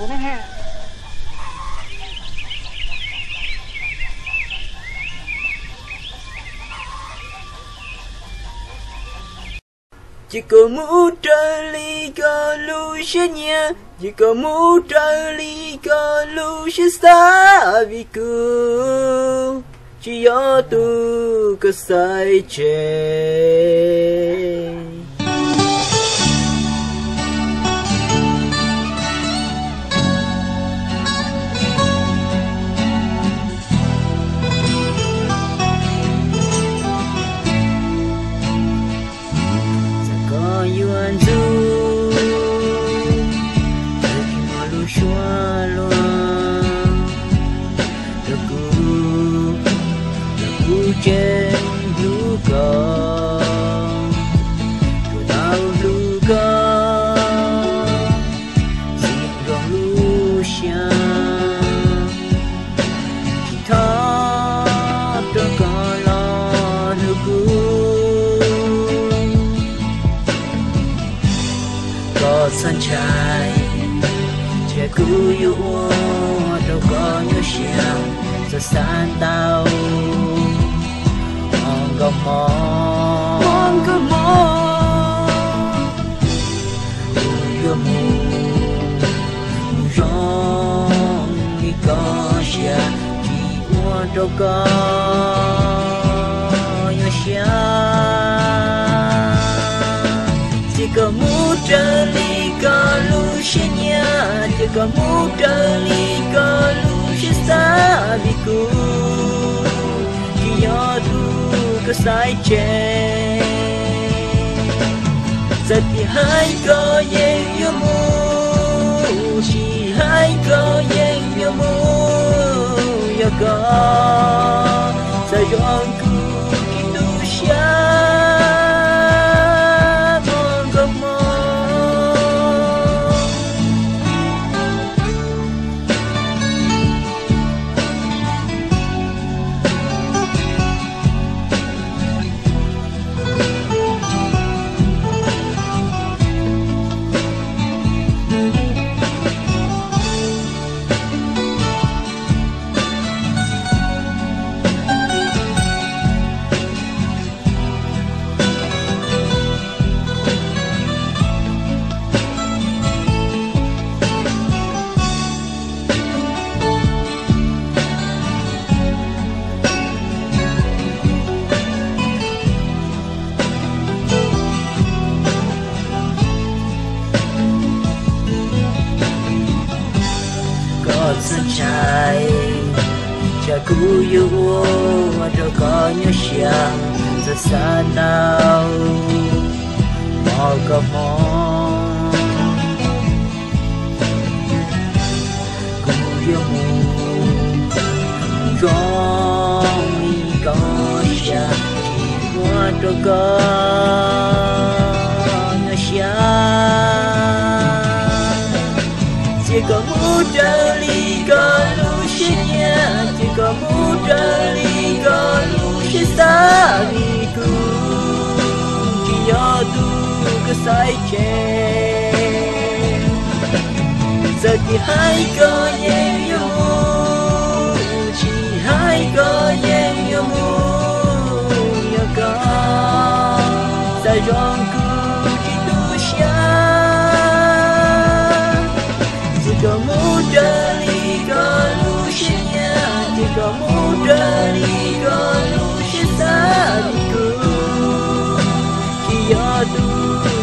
của nó ha. Chỉ có mu trời ly có lu sẽ nhẹ, chỉ có mu trời ly có lu sẽ xa vì cứ chỉ do tu có sai chết. Yuan du khi mà lu xóa loa được cu trên lu cò của tao lu cò xin rong lu xa chỉ thắp cho cò lo lu cu sunshine, che cu yêu đâu có nhớ xiang, giờ san tao, mong có mò, yêu mu, rong đi có xiang, chỉ yêu đâu có nhớ xiang, chỉ có mu trời có lu sẽ nhẹ, chỉ có mu trời ly có lu sẽ xa vì cứ chỉ do tu có sai chết. Giờ thì hai có yên yêu mu, chỉ hai có yên yêu mu, yêu có giờ dọn cứ chỉ tu xa. Sunshine, cha cu yêu đâu có nhớ xiang, giờ xa nào mò có mò, cu yêu mu rong đi có xiang, chỉ qua đâu có nhớ xiang, chỉ có mu trời có lu sẽ nhẹ, chỉ có mu trời ly có lu sẽ xa vì cứ chỉ do tu có sai chết. Giờ thì hai có yên yêu mu, chỉ hai có yên yêu mu, yêu có sai rong cứ chỉ tu xa, chỉ có mu trời có mu trời ly có lu sẽ xa vì cứ chỉ do tu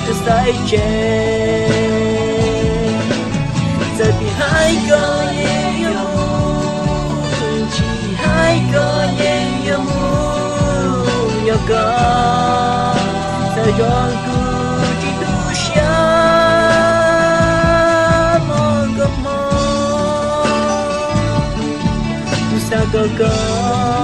có sai chết. Giờ thì hai có yên yêu mu, chỉ hai có yên yêu mu, yêu có sao dọn cứ chỉ tu xa mong có mong. Go go.